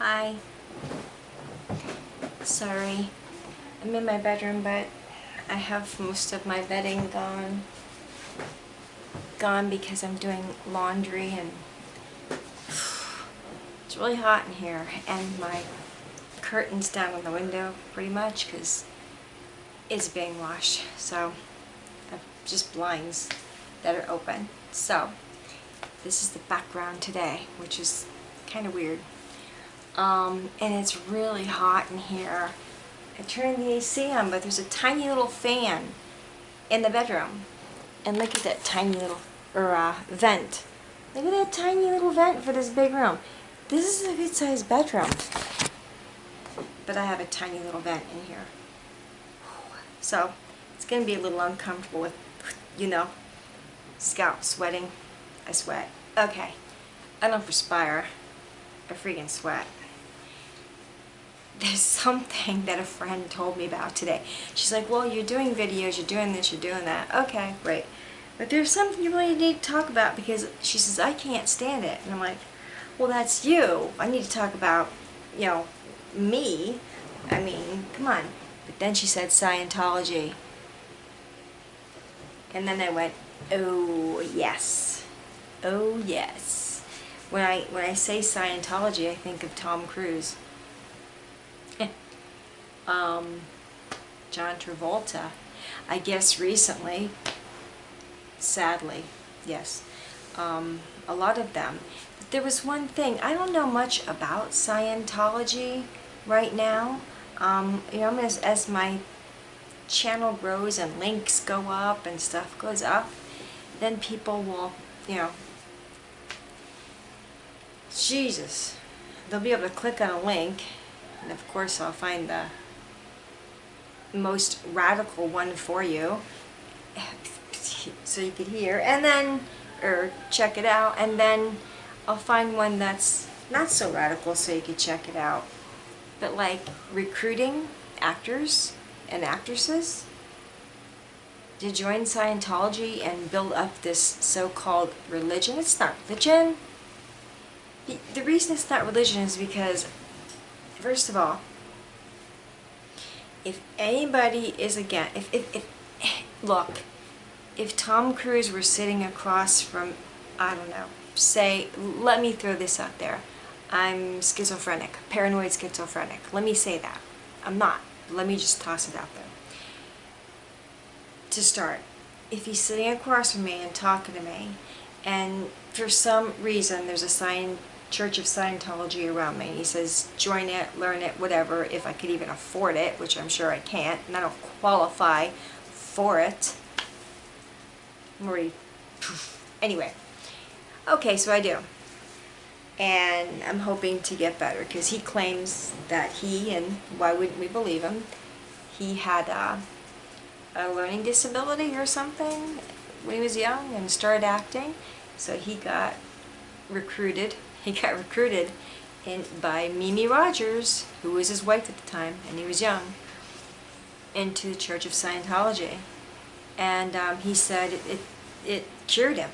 Hi. Sorry. I'm in my bedroom, but I have most of my bedding gone because I'm doing laundry and it's really hot in here, and my curtain's down on the window pretty much because it's being washed. So I've just blinds that are open. So this is the background today, which is kind of weird. And it's really hot in here. I turned the AC on, but there's a tiny little fan in the bedroom. And look at that tiny little vent. Look at that tiny little vent for this big room. This is a good sized bedroom. But I have a tiny little vent in here. So it's going to be a little uncomfortable with, scalp sweating. I sweat. Okay. I don't perspire. I freaking sweat. There's something that a friend told me about today. She's like, well, you're doing videos, you're doing this, you're doing that. Okay, great. But there's something you really need to talk about, because she says, I can't stand it. And I'm like, well, that's you. I need to talk about, me. I mean, come on. But then she said Scientology. And then I went, oh, yes. Oh, yes. When I say Scientology, I think of Tom Cruise. John Travolta, I guess recently, sadly, yes, a lot of them. But there was one thing, I don't know much about Scientology right now. As my channel grows and links go up and stuff goes up, then people will, Jesus, they'll be able to click on a link, and of course I'll find the most radical one for you so you could hear, and then, or check it out, and then I'll find one that's not so radical so you could check it out. But like recruiting actors and actresses to join Scientology and build up this so-called religion. It's not religion. The reason it's not religion is because, first of all, if anybody is look, if Tom Cruise were sitting across from, I don't know, say, let me throw this out there, I'm schizophrenic, paranoid schizophrenic, let me say that, I'm not, let me just toss it out there. To start, if he's sitting across from me and talking to me, and for some reason there's a Church of Scientology around me, he says, join it, learn it, whatever, if I could even afford it, which I'm sure I can't, and I don't qualify for it. I'm already, anyway. Okay, so I do. And I'm hoping to get better, because he claims that and why wouldn't we believe him, he had a learning disability or something when he was young and started acting, so he got recruited. He got recruited by Mimi Rogers, who was his wife at the time, and he was young, into the Church of Scientology. And he said it cured him.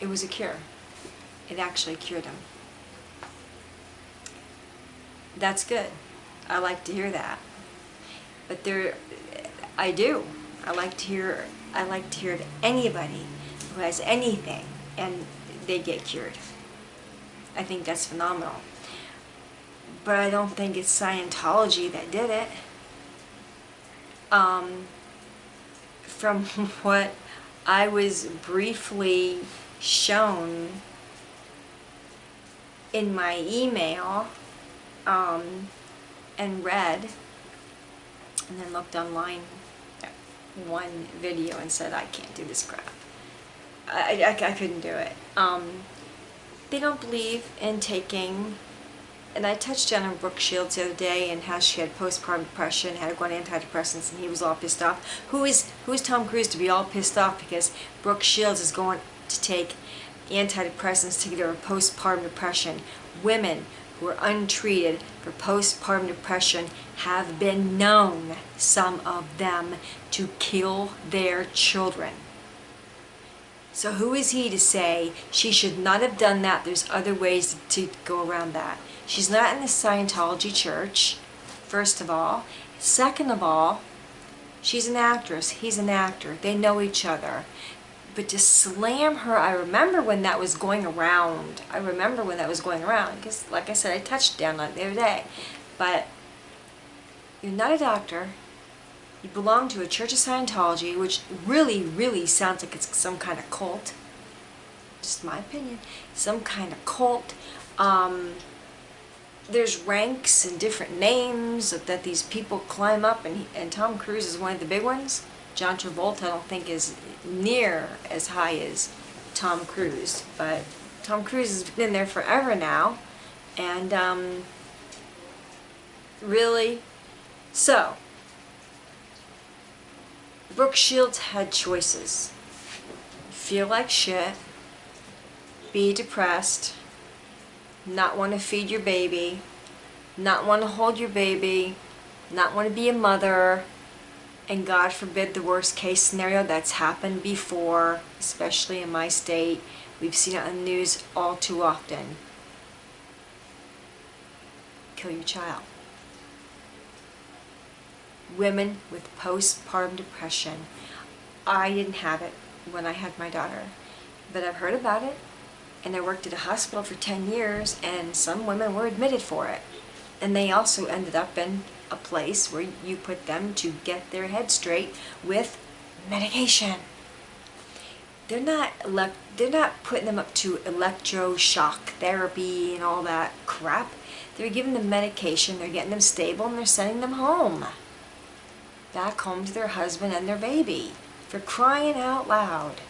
It was a cure. It actually cured him. That's good. I like to hear that. But I do. I like to hear it anybody who has anything and they get cured. I think that's phenomenal. But I don't think it's Scientology that did it. From what I was briefly shown in my email, and read, and then looked online at one video and said, I can't do this crap. I couldn't do it. They don't believe in taking, and I touched on Brooke Shields the other day and how she had postpartum depression, had to go on antidepressants, and he was all pissed off. Who is Tom Cruise to be all pissed off because Brooke Shields is going to take antidepressants to get over postpartum depression? Women who are untreated for postpartum depression have been known, some of them, to kill their children. So who is he to say she should not have done that? There's other ways to go around that. She's not in the Scientology church, first of all. Second of all, she's an actress. He's an actor. They know each other. But to slam her, I remember when that was going around. Because, like I said, I touched down on it the other day. But you're not a doctor. You belong to a Church of Scientology, which really, really sounds like it's some kind of cult. Just my opinion. Some kind of cult. There's ranks and different names that these people climb up, and Tom Cruise is one of the big ones. John Travolta I don't think is near as high as Tom Cruise, but Tom Cruise has been there forever now, and really, so Brooke Shields had choices. Feel like shit, be depressed, not want to feed your baby, not want to hold your baby, not want to be a mother, and God forbid the worst case scenario that's happened before, especially in my state. We've seen it on the news all too often. Kill your child. Women with postpartum depression. I didn't have it when I had my daughter, but I've heard about it, and I worked at a hospital for 10 years, and some women were admitted for it. And they also ended up in a place where you put them to get their head straight with medication. They're not putting them up to electroshock therapy and all that crap. They're giving them medication, they're getting them stable, and they're sending them home. Back home to their husband and their baby. For crying out loud.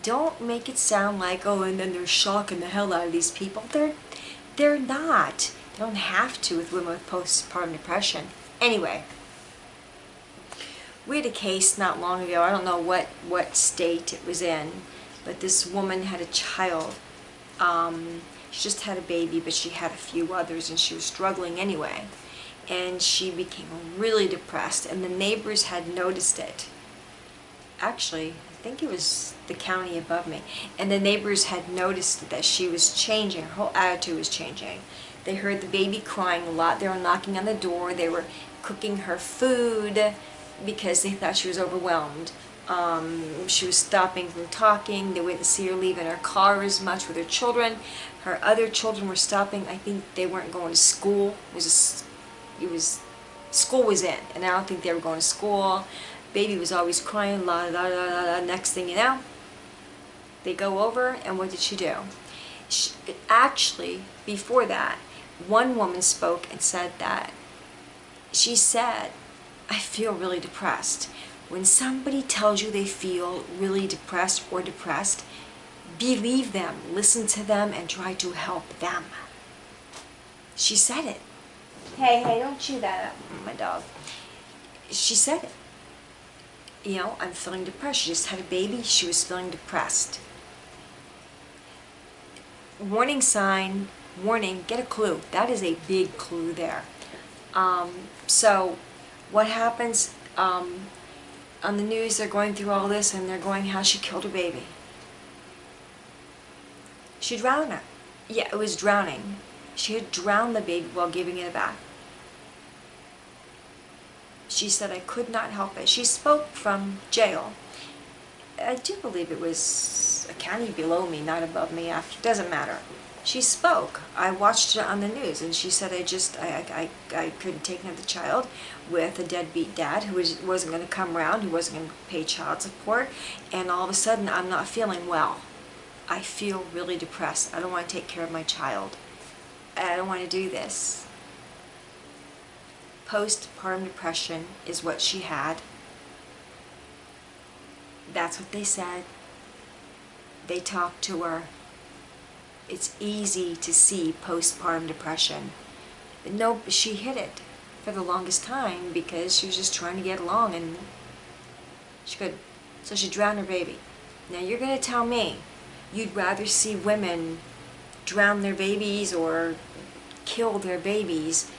Don't make it sound like, oh, and then they're shocking the hell out of these people. They're not. They don't have to with women with postpartum depression. Anyway, we had a case not long ago. I don't know what state it was in, but this woman had a child. She just had a baby, but she had a few others, and she was struggling anyway. And she became really depressed, and the neighbors had noticed it. Actually, I think it was the county above me, and the neighbors had noticed that she was changing. Her whole attitude was changing. They heard the baby crying a lot. They were knocking on the door. They were cooking her food because they thought she was overwhelmed. She was stopping from talking. They wouldn't see her leave in her car as much with her children. Her other children were stopping. I think they weren't going to school. School was in, and I don't think they were going to school. Baby was always crying, la la la la la. Next thing you know, they go over, and what did she do? Actually, before that, one woman spoke and said that she said, I feel really depressed. When somebody tells you they feel really depressed or depressed, believe them, listen to them, and try to help them. She said it. Hey, don't chew that up, my dog. She said it. You know, I'm feeling depressed. She just had a baby. She was feeling depressed. Warning sign, warning, get a clue. That is a big clue there. So what happens on the news, they're going through all this, and they're going how she killed her baby. She drowned her. Yeah, it was drowning. She had drowned the baby while giving it back. She said, I could not help it. She spoke from jail. I do believe it was a county below me, not above me. After, doesn't matter. She spoke. I watched it on the news, and she said, I couldn't take another child with a deadbeat dad who wasn't going to come around, who wasn't going to pay child support, and all of a sudden I'm not feeling well. I feel really depressed. I don't want to take care of my child. I don't want to do this. Postpartum depression is what she had. That's what they said. They talked to her. It's easy to see postpartum depression. But no, she hid it for the longest time because she was just trying to get along, and she couldn't. So she drowned her baby. Now you're going to tell me you'd rather see women drown their babies or kill their babies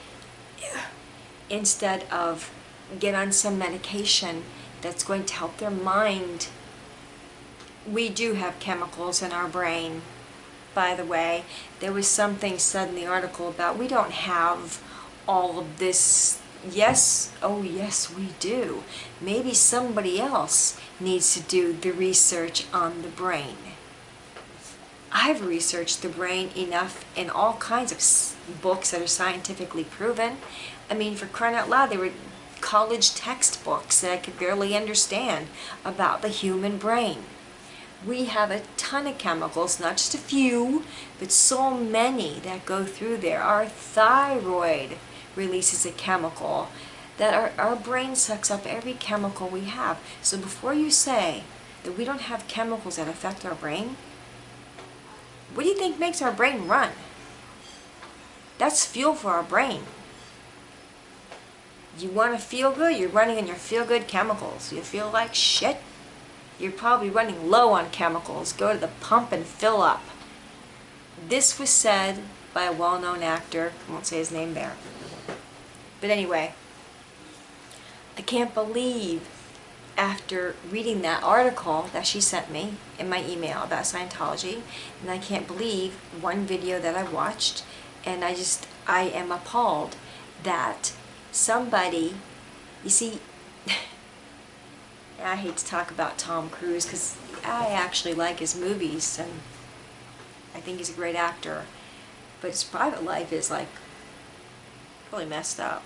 instead of get on some medication that's going to help their mind we do have chemicals in our brain. By the way, there was something said in the article about we don't have all of this. Yes, oh yes, we do. Maybe somebody else needs to do the research on the brain. I've researched the brain enough in all kinds of books that are scientifically proven. I mean, for crying out loud, they were college textbooks that I could barely understand about the human brain. We have a ton of chemicals, not just a few, but so many that go through there. Our thyroid releases a chemical that our brain sucks up every chemical we have. So before you say that we don't have chemicals that affect our brain, what do you think makes our brain run? That's fuel for our brain. You want to feel good? You're running on your feel-good chemicals. You feel like shit? You're probably running low on chemicals. Go to the pump and fill up. This was said by a well-known actor. I won't say his name there. But anyway, I can't believe after reading that article that she sent me in my email about Scientology, and I can't believe one video that I watched, and I am appalled that somebody, you see, I hate to talk about Tom Cruise because I actually like his movies and I think he's a great actor, but his private life is like really messed up.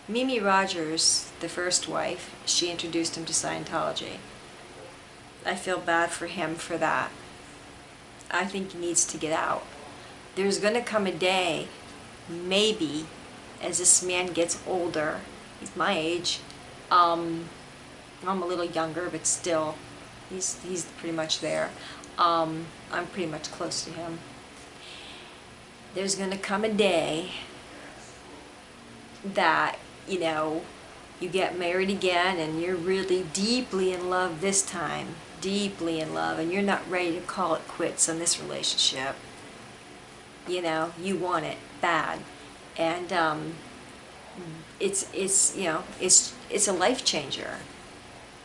Mimi Rogers, the first wife, she introduced him to Scientology. I feel bad for him for that. I think he needs to get out. There's going to come a day, maybe, as this man gets older. He's my age. I'm a little younger, but still, he's pretty much there. I'm pretty much close to him. There's going to come a day that, you know, you get married again and you're really deeply in love this time. Deeply in love, and you're not ready to call it quits on this relationship. You know, you want it bad. And it's you know, it's a life changer.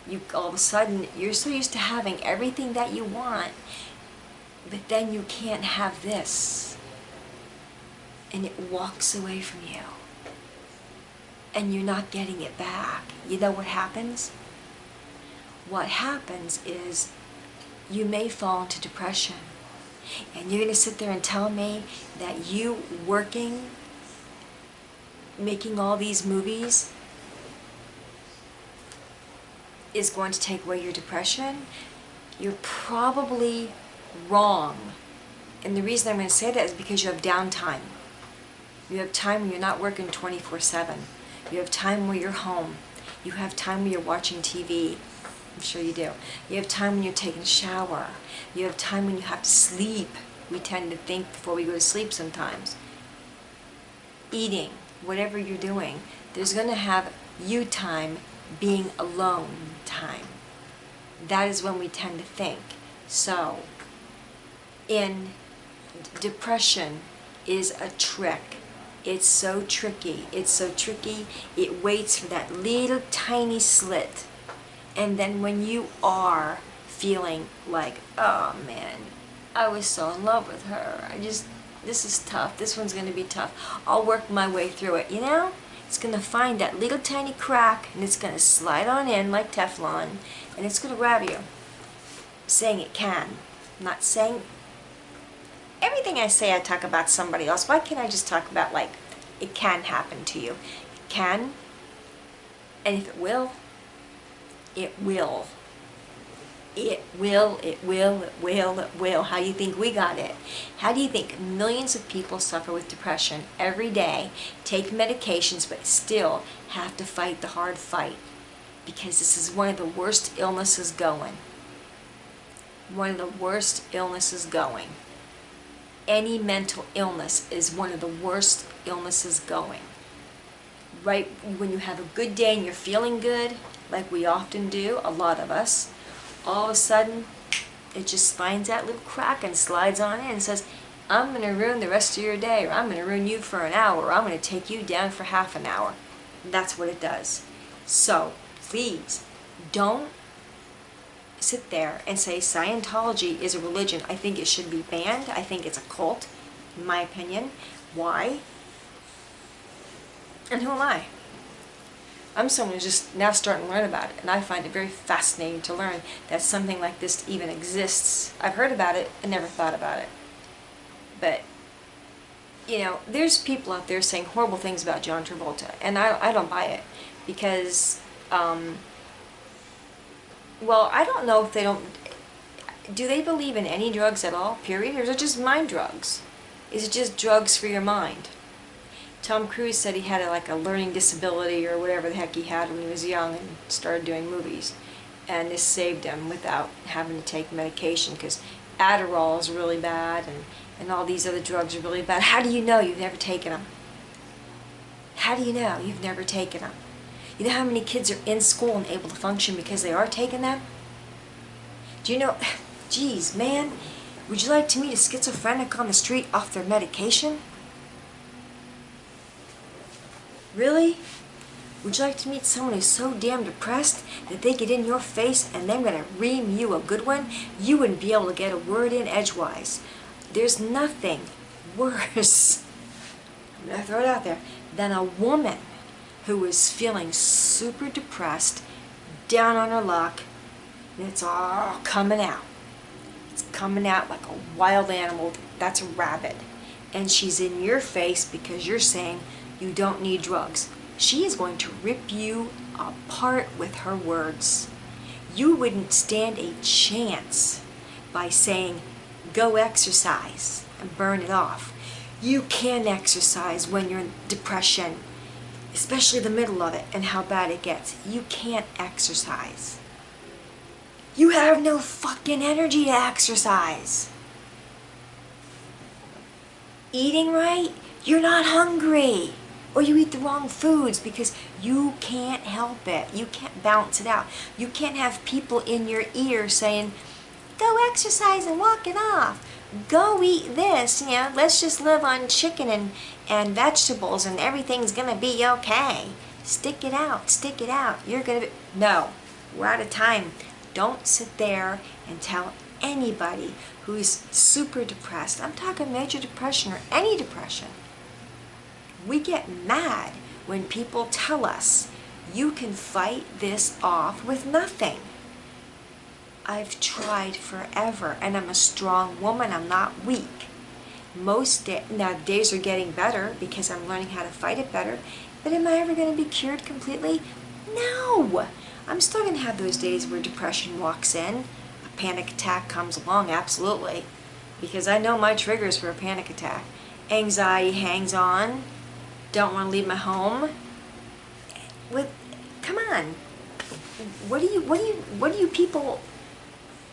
You all of a sudden you're so used to having everything that you want, but then you can't have this, and it walks away from you, and you're not getting it back. You know what happens? What happens is you may fall into depression, and you're going to sit there and tell me that you working, making all these movies is going to take away your depression? You're probably wrong. And the reason I'm going to say that is because you have downtime. You have time when you're not working 24/7. You have time where you're home. You have time when you're watching TV. I'm sure you do. You have time when you're taking a shower. You have time when you have to sleep. We tend to think before we go to sleep sometimes. Eating, whatever you're doing, there's going to have you time being alone time. That is when we tend to think. So, in depression is a trick. It's so tricky. It's so tricky. It waits for that little tiny slit. And then when you are feeling like, oh man, I was so in love with her. This is tough. This one's going to be tough. I'll work my way through it. You know, it's going to find that little tiny crack and it's going to slide on in like Teflon and it's going to grab you. I'm saying it can. I'm not saying everything I say I talk about somebody else. Why can't I just talk about like it can happen to you? It can. And if it will, it will. It will, it will, it will, it will. How do you think we got it? How do you think millions of people suffer with depression every day, take medications, but still have to fight the hard fight? Because this is one of the worst illnesses going. One of the worst illnesses going. Any mental illness is one of the worst illnesses going. Right when you have a good day and you're feeling good, like we often do, a lot of us, all of a sudden it just finds that little crack and slides on in and says, I'm going to ruin the rest of your day, or I'm going to ruin you for an hour, or I'm going to take you down for half an hour. That's what it does. So please Don't sit there and say Scientology is a religion. I think it should be banned. I think it's a cult, in my opinion. Why? And who am I? I'm someone who's just now starting to learn about it, and I find it very fascinating to learn that something like this even exists. I've heard about it and never thought about it. But, you know, there's people out there saying horrible things about John Travolta, and I don't buy it, because, well, I don't know if they don't, do they believe in any drugs at all, period, or is it just mind drugs? Is it just drugs for your mind? Tom Cruise said he had a learning disability or whatever the heck he had when he was young and started doing movies. And this saved him without having to take medication, because Adderall is really bad and all these other drugs are really bad. How do you know you've never taken them? How do you know you've never taken them? You know how many kids are in school and able to function because they are taking them? Do you know, geez, man, would you like to meet a schizophrenic on the street off their medication? Really? Would you like to meet someone who's so damn depressed that they get in your face and they're going to ream you a good one? You wouldn't be able to get a word in edgewise. There's nothing worse, I'm going to throw it out there, than a woman who is feeling super depressed, down on her luck, and it's all coming out. It's coming out like a wild animal that's a rabbit. And she's in your face because you're saying you don't need drugs. She is going to rip you apart with her words. You wouldn't stand a chance by saying, go exercise and burn it off. You can exercise when you're in depression, especially the middle of it and how bad it gets. You can't exercise. You have no fucking energy to exercise. Eating right, you're not hungry. Or you eat the wrong foods because you can't help it. You can't balance it out. You can't have people in your ear saying, go exercise and walk it off. Go eat this, you know, let's just live on chicken and vegetables and everything's gonna be okay. Stick it out, stick it out. You're gonna be, no, we're out of time. Don't sit there and tell anybody who's super depressed. I'm talking major depression or any depression. We get mad when people tell us you can fight this off with nothing. I've tried forever, and I'm a strong woman. I'm not weak. Now days are getting better because I'm learning how to fight it better, but am I ever going to be cured completely? No! I'm still going to have those days where depression walks in, a panic attack comes along, absolutely, because I know my triggers for a panic attack. Anxiety hangs on. Don't want to leave my home. Come on. What do you people,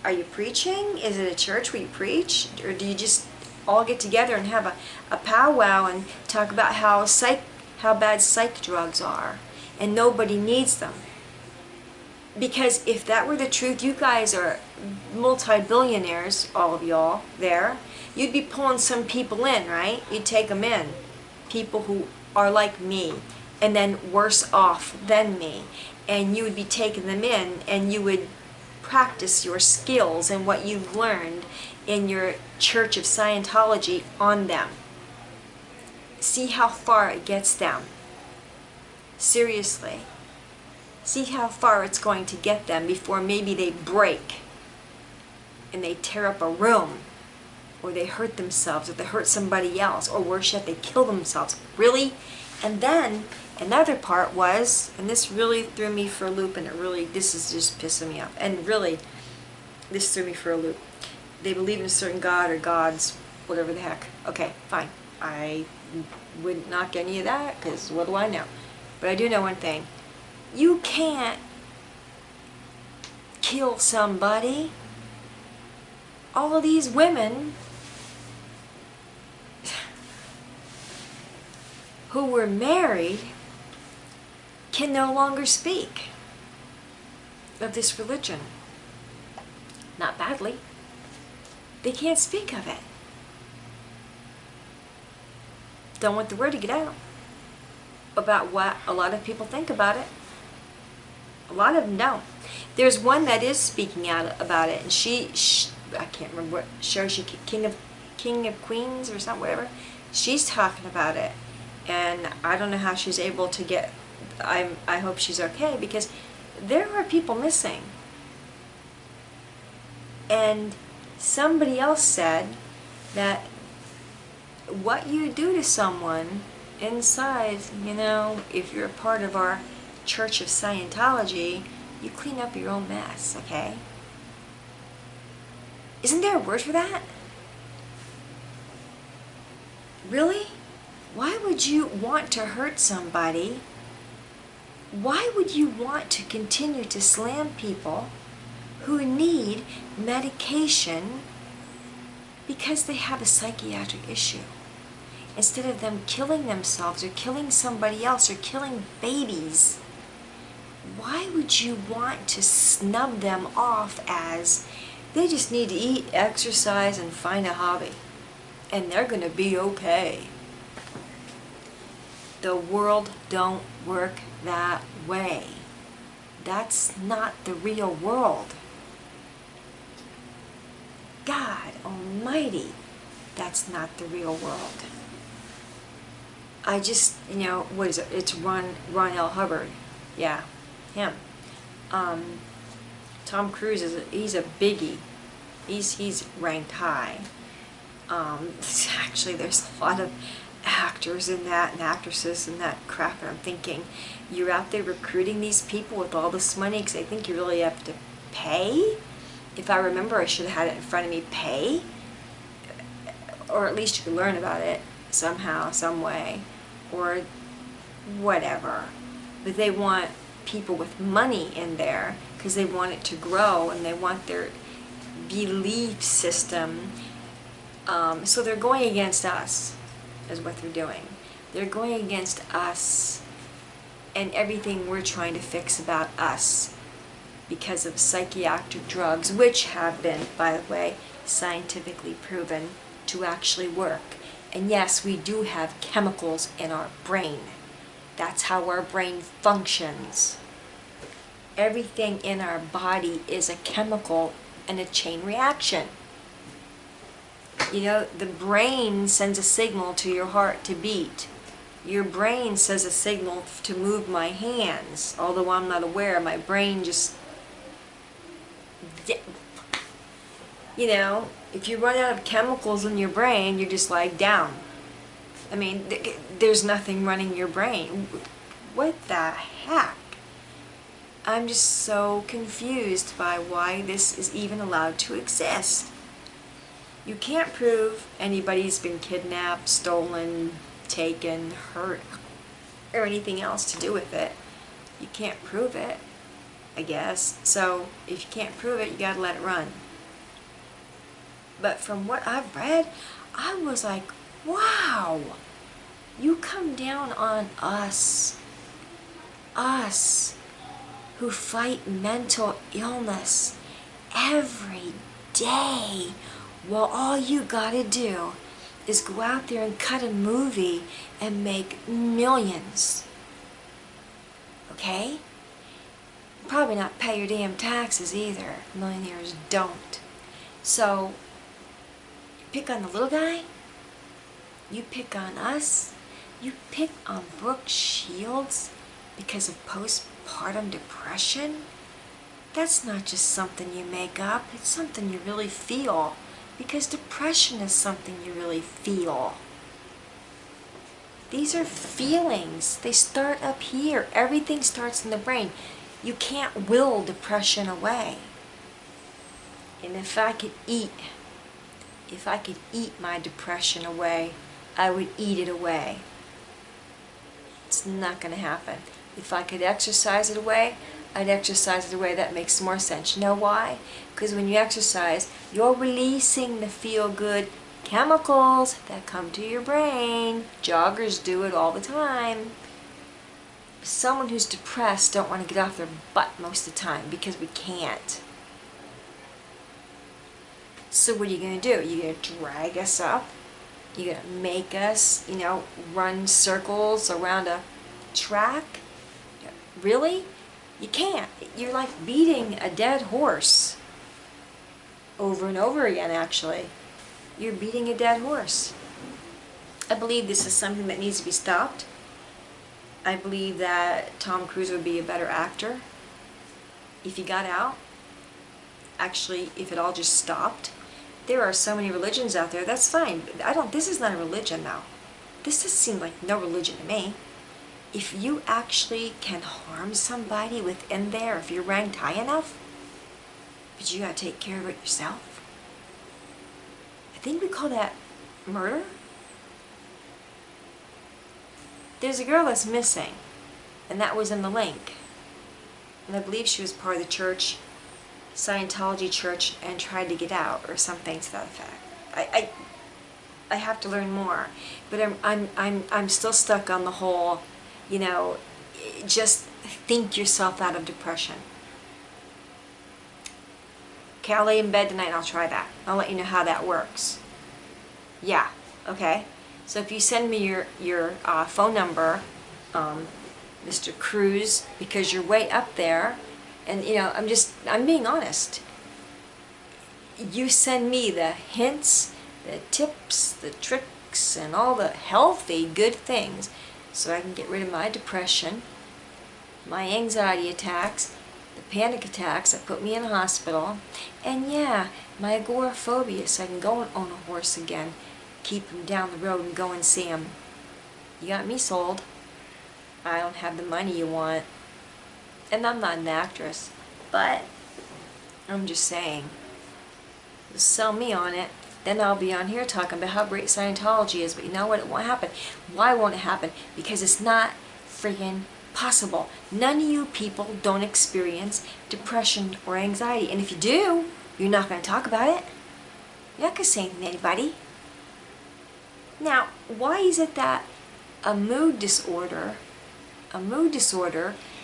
are you preaching? Is it a church where you preach? Or do you just all get together and have a powwow and talk about how bad psych drugs are and nobody needs them? Because if that were the truth, you guys are multi-billionaires, all of y'all there. You'd be pulling some people in, right? You'd take them in. People who are like me and then worse off than me, and you would be taking them in and you would practice your skills and what you've learned in your Church of Scientology on them. See how far it gets them. Seriously. See how far it's going to get them before maybe they break and they tear up a room, or they hurt themselves, or they hurt somebody else, or worse yet, they kill themselves. Really? And then another part was, and this really threw me for a loop, and this is just pissing me off, and really, this threw me for a loop. They believe in a certain god or gods, whatever the heck. Okay, fine. I wouldn't knock any of that, because what do I know? But I do know one thing. You can't kill somebody. All of these women who were married can no longer speak of this religion. Not badly. They can't speak of it. Don't want the word to get out about what a lot of people think about it. A lot of them don't. There's one that is speaking out about it, and I can't remember what show she, King of Queens or something, whatever. She's talking about it, and I don't know how she's able to get. I hope she's okay, because there are people missing. And somebody else said that what you do to someone inside, if you're a part of our Church of Scientology, you clean up your own mess, okay? Isn't there a word for that? Really? Why would you want to hurt somebody? Why would you want to continue to slam people who need medication because they have a psychiatric issue, instead of them killing themselves or killing somebody else or killing babies? Why would you want to snub them off as they just need to eat, exercise, and find a hobby, and they're going to be okay? The world don't work that way. That's not the real world. God Almighty, that's not the real world. I just, what is it? It's Ron L. Hubbard. Yeah, him. Tom Cruise he's a biggie. He's ranked high. Actually, there's a lot of actors in that and actresses and that crap, and I'm thinking, you're out there recruiting these people with all this money because I think you really have to pay? If I remember, I should have had it in front of me, pay? Or at least you could learn about it somehow, some way, or whatever. But they want people with money in there because they want it to grow and they want their belief system. So they're going against us, is what they're doing. They're going against us and everything we're trying to fix about us because of psychiatric drugs, which have been, by the way, scientifically proven to actually work. And yes, we do have chemicals in our brain. That's how our brain functions. Everything in our body is a chemical and a chain reaction. The brain sends a signal to your heart to beat. Your brain says a signal to move my hands, although I'm not aware. My brain just, if you run out of chemicals in your brain, you're just like down. I mean, there's nothing running your brain. What the heck? I'm just so confused by why this is even allowed to exist. You can't prove anybody's been kidnapped, stolen, taken, hurt, or anything else to do with it. You can't prove it, I guess. So if you can't prove it, you gotta let it run. But from what I've read, I was like, wow, you come down on us who fight mental illness every day, while all you gotta do is go out there and cut a movie and make millions. Okay? Probably not pay your damn taxes either. Millionaires don't. So, you pick on the little guy, you pick on us, you pick on Brooke Shields because of postpartum depression. That's not just something you make up, it's something you really feel. Because depression is something you really feel. These are feelings. They start up here. Everything starts in the brain. You can't will depression away. And if I could eat my depression away, I would eat it away. It's not going to happen. If I could exercise it away, I'd exercise it away. That makes more sense. You know why? Because when you exercise, you're releasing the feel-good chemicals that come to your brain. Joggers do it all the time. Someone who's depressed don't want to get off their butt most of the time because we can't. So what are you going to do? You're going to drag us up? You're going to make us, run circles around a track? Really? You can't. You're like beating a dead horse. Over and over again, actually. You're beating a dead horse. I believe this is something that needs to be stopped. I believe that Tom Cruise would be a better actor if he got out. Actually, if it all just stopped. There are so many religions out there, that's fine. This is not a religion now. This just seems like no religion to me. If you actually can harm somebody within there, if you're ranked high enough, but you gotta take care of it yourself. I think we call that murder. There's a girl that's missing, and that was in the link. And I believe she was part of the church, Scientology church, and tried to get out or something to that effect. I have to learn more, but I'm still stuck on the whole, just think yourself out of depression. Okay, I'll lay in bed tonight and I'll try that. I'll let you know how that works. Yeah, okay. So if you send me your phone number, Mr. Cruz, because you're way up there, and I'm being honest. You send me the hints, the tips, the tricks, and all the healthy, good things, so I can get rid of my depression, my anxiety attacks, the panic attacks that put me in the hospital, and yeah, my agoraphobia, so I can go and own a horse again, keep him down the road and go and see him. You got me sold. I don't have the money you want. And I'm not an actress, but I'm just saying, sell me on it, then I'll be on here talking about how great Scientology is, but you know what, it won't happen. Why won't it happen? Because it's not freaking possible. None of you people don't experience depression or anxiety, and if you do, you're not going to talk about it. You're not going to say anything to anybody. Now, why is it that a mood disorder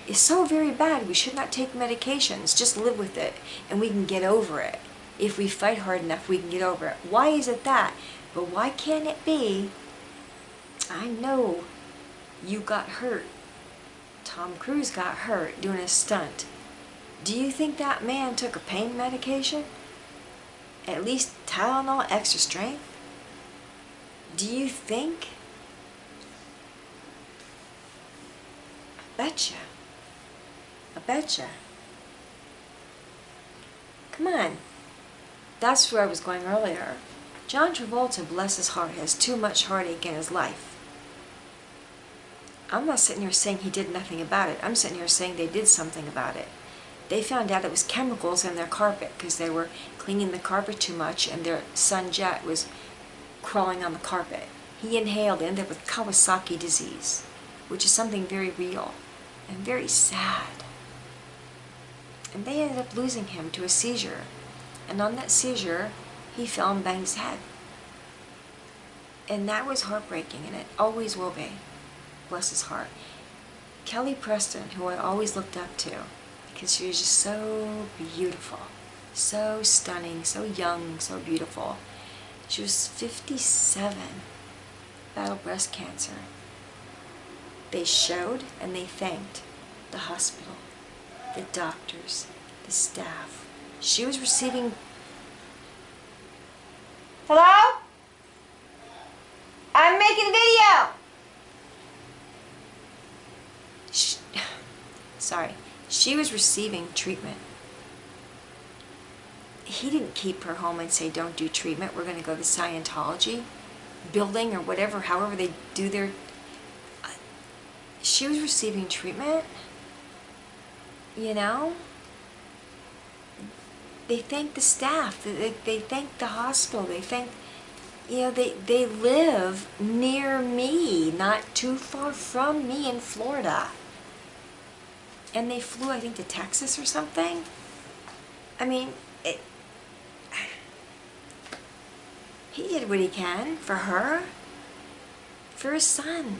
is so very bad we should not take medications, just live with it, and we can get over it. If we fight hard enough, we can get over it. Why is it that? But why can't it be, I know you got hurt. Tom Cruise got hurt doing a stunt. Do you think that man took a pain medication? At least Tylenol extra strength? Do you think? I betcha. Come on. That's where I was going earlier. John Travolta, bless his heart, has too much heartache in his life. I'm not sitting here saying he did nothing about it. I'm sitting here saying they did something about it. They found out it was chemicals in their carpet because they were cleaning the carpet too much and their son Jet was crawling on the carpet. He inhaled and ended up with Kawasaki disease, which is something very real and very sad. And they ended up losing him to a seizure. And on that seizure, he fell and banged his head. And that was heartbreaking, and it always will be. Bless his heart. Kelly Preston, who I always looked up to, because she was just so beautiful, so stunning, so young, so beautiful. She was 57, battled breast cancer. They showed and they thanked the hospital, the doctors, the staff. She was receiving... Hello? I'm making a video! Sorry. She was receiving treatment. He didn't keep her home and say, don't do treatment, we're going to go to Scientology building or whatever, however they do their... She was receiving treatment, They thank the staff, they thank the hospital, they thank, they live near me, not too far from me in Florida. And they flew, I think, to Texas or something. I mean, he did what he can for her, for his son.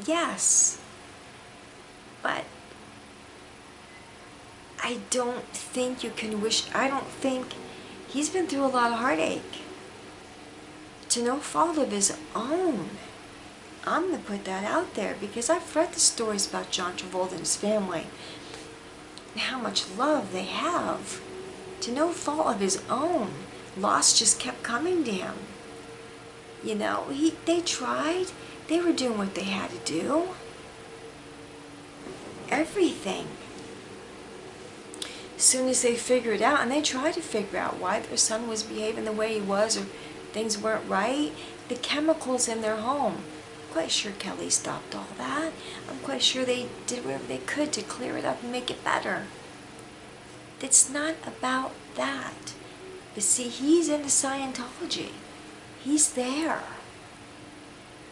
Yes. But I don't think you can wish, I don't think, he's been through a lot of heartache. To no fault of his own. I'm going to put that out there because I've read the stories about John Travolta and his family and how much love they have. To no fault of his own. Loss just kept coming to him. You know, they tried. They were doing what they had to do. Everything. As soon as they figured out, and they tried to figure out why their son was behaving the way he was or things weren't right, the chemicals in their home. I'm quite sure Kelly stopped all that. I'm quite sure they did whatever they could to clear it up and make it better. It's not about that. But see, he's into Scientology. He's there.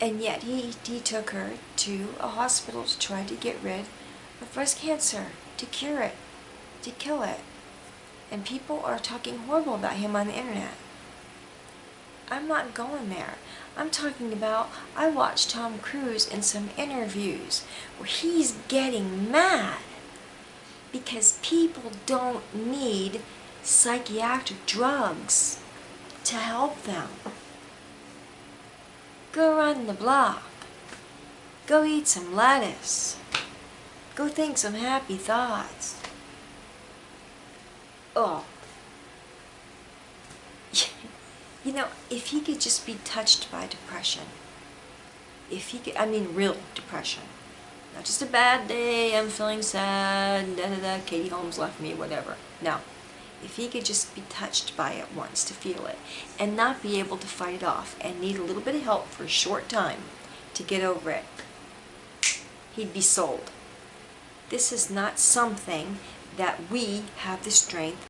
And yet he took her to a hospital to try to get rid of breast cancer, to cure it, to kill it. And people are talking horrible about him on the internet. I'm not going there. I'm talking about, I watched Tom Cruise in some interviews where he's getting mad because people don't need psychiatric drugs to help them. Go run the block. Go eat some lettuce. Go think some happy thoughts. Oh. You know, if he could just be touched by depression, if he could, I mean real depression, not just a bad day, I'm feeling sad, da-da-da, Katie Holmes left me, whatever. No. If he could just be touched by it once to feel it and not be able to fight it off and need a little bit of help for a short time to get over it, he'd be sold. This is not something that we have the strength